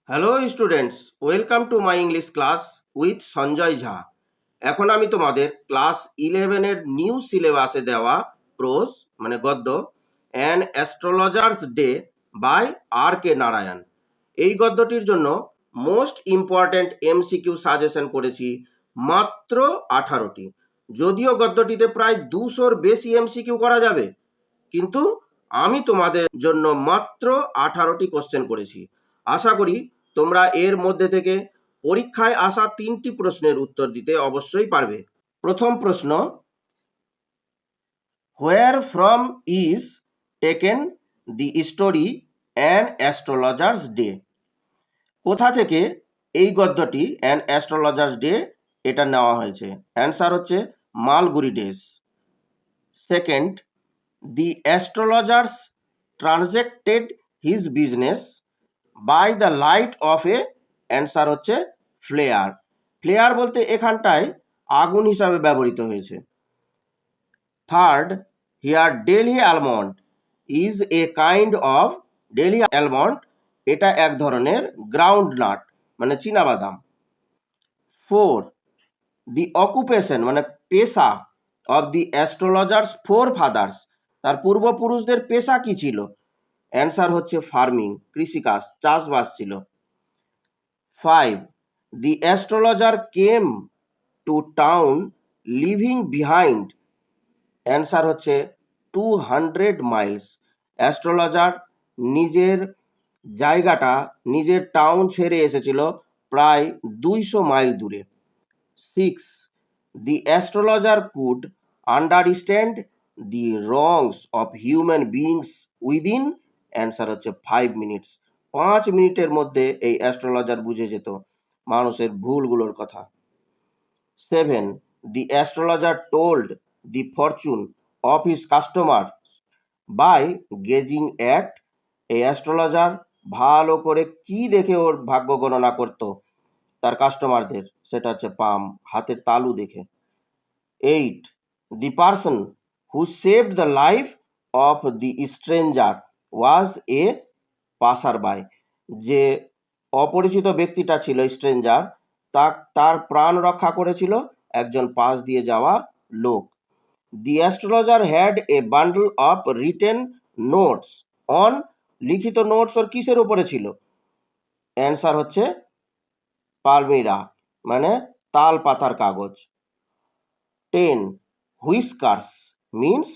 Hello students, welcome to my English class with Sanjay Jha. এখন আমি তোমাদের ক্লাস 11-এর নিউ সিলেবাসে দেওয়া প্রোজ মানে গদ্য অ্যান অ্যাস্ট্রোলজার্স ডে বাই আর কে নারায়ণ, এই গদ্যটির জন্য মোস্ট ইম্পর্ট্যান্ট এমসিকিউ সাজেশন করেছি মাত্র 18টি। যদিও গদ্যটিতে প্রায় 200-র বেশি এমসিকিউ করা যাবে, কিন্তু আমি তোমাদের জন্য মাত্র 18টি কোশ্চেন করেছি। আশা করি তোমরা এর মধ্যে থেকে পরীক্ষায় আসা 3টি প্রশ্নের উত্তর দিতে অবশ্যই পারবে। প্রথম প্রশ্ন, where from is taken the story an astrologers day? কোথা থেকে এই গদ্যটি অ্যান অ্যাস্ট্রোলজার্স ডে এটা নেওয়া হয়েছে? অ্যান্সার হচ্ছে Malgudi days. Second, the astrologers transacted his business by the light of a, answer হচ্ছে ফ্লেয়ার। ফ্লেয়ার বলতে এখানটায় আগুন হিসাবে ব্যবহৃত হয়েছে। Third, here daily almond is a kind of, daily almond এটা এক ধরনের গ্রাউন্ড নাট মানে চীনাবাদাম। ফোর, দি অকুপেশন মানে পেশা of the astrologers four father's, তার পূর্বপুরুষদের পেশা কি ছিল? অ্যান্সার হচ্ছে ফার্মিং, কৃষিকাজ, চাষবাস ছিল। 5, the astrologer came to town living behind, answer হচ্ছে 200 মাইলস। অ্যাস্ট্রোলজার নিজের জায়গাটা, নিজের টাউন ছেড়ে এসেছিল প্রায় 200 মাইল দূরে। 6, the astrologer could understand the wrongs of human beings within, answer হচ্ছে 5 মিনিটস। 5 মিনিটের মধ্যে এই অ্যাস্ট্রোলজার বুঝে যেত মানুষের ভুলগুলোর কথা। 7, the astrologer told the fortune of his customer by gazing at, এই অ্যাস্ট্রোলজার ভালো করে কি দেখে ওর ভাগ্য গণনা করতো তার কাস্টমারদের? সেটা হচ্ছে পাম, হাতের তালু দেখে। 8, the person who saved the life of the stranger was a passerby, যে অপরিচিত ব্যক্তিটা ছিল স্ট্রেঞ্জার, তার প্রাণ রক্ষা করেছিল একজন পাশ দিয়ে যাওয়া লোক। The astrologer had a bundle of written notes on, লিখিত নোটস ওর কিসের উপরে ছিল? অ্যান্সার হচ্ছে পালমিরা মানে তাল পাতার কাগজ। 10, হুইস্কার্স মিন্স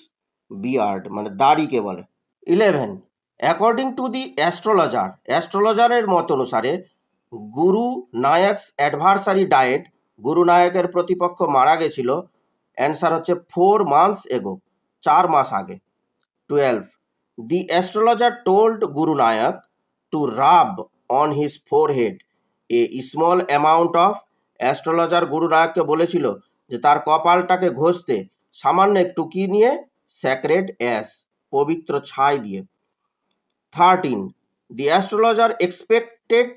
বিয়ার্ড মানে দাড়িকে বলে। 11, অ্যাকর্ডিং টু দি অ্যাস্ট্রোলজার, অ্যাস্ট্রোলজারের মত অনুসারে গুরু নায়কস অ্যাডভার্সারি ডায়েট, গুরু নায়কের প্রতিপক্ষ মারা গেছিল, অ্যান্সার হচ্ছে 4 months এগো, 4 মাস আগে। 12, দি astrologer told Guru Nayak to rub on his forehead a small amount of, astrologer Guru নায়ককে বলেছিল যে তার কপালটাকে ঘষতে সামান্য একটু কি নিয়ে? স্যাক্রেড অ্যাশ, পবিত্র ছাই দিয়ে। 13, দি অ্যাস্ট্রোলজার এক্সপেক্টেড,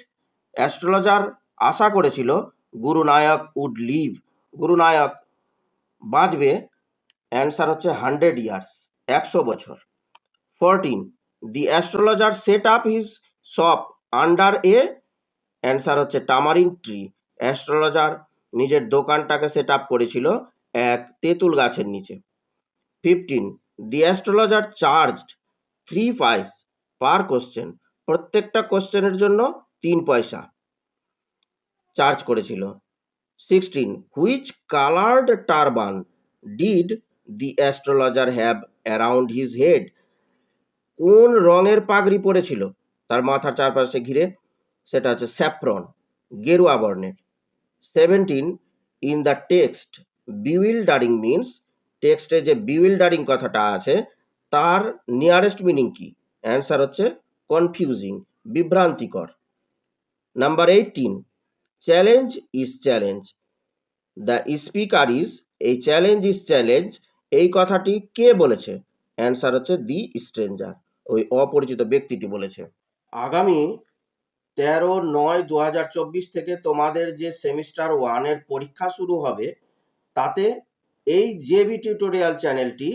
অ্যাস্ট্রোলজার আশা করেছিল গুরু নায়ক উড লিভ, গুরু নায়ক বাঁচবে, অ্যান্সার হচ্ছে 100 ইয়ার্স, 100 বছর। 14, the astrologer set up his shop under a, answer হচ্ছে টামারিন ট্রি, অ্যাস্ট্রোলজার নিজের দোকানটাকে সেট আপ করেছিল এক তেঁতুল গাছের নিচে। 15, দি অ্যাস্ট্রোলজার চার্জড 3 পাইস পার কোশ্চেন, প্রত্যেকটা কোশ্চেনের জন্য 3 পয়সা চার্জ করেছিল। 16, which coloured turban did the astrologer have around his head, কোন রঙের পাগড়ি পরেছিল তার মাথার চারপাশে ঘিরে? সেটা হচ্ছে স্যাফরন, গেরুয়া বর্ণের। 17, ইন দ্য টেক্সট বিউইল্ডারিং মিন্স, টেক্সটে যে বিউইল্ডারিং কথাটা আছে তার নিয়ারেস্ট মিনিং কি? অ্যান্সার হচ্ছে কনফিউজিং, বিভ্রান্তিকর। Number 18, challenge is challenge, the speaker is, এই চ্যালেঞ্জ ইজ চ্যালেঞ্জ এই কথাটি কে বলেছে? অ্যান্সার হচ্ছে দি স্ট্রেঞ্জার, ওই অপরিচিত ব্যক্তিটি বলেছে। আগামী 13/9/2024 থেকে তোমাদের যে সেমিস্টার 1-এর পরীক্ষা শুরু হবে, তাতে এই জেবি টিউটোরিয়াল চ্যানেলটি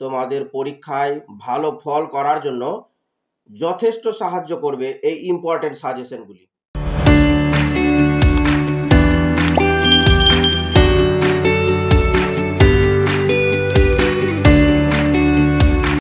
তোমাদের পরীক্ষায় ভালো ফল করার জন্য যথেষ্ট সাহায্য করবে এই ইম্পর্টেন্ট সাজেশনগুলি।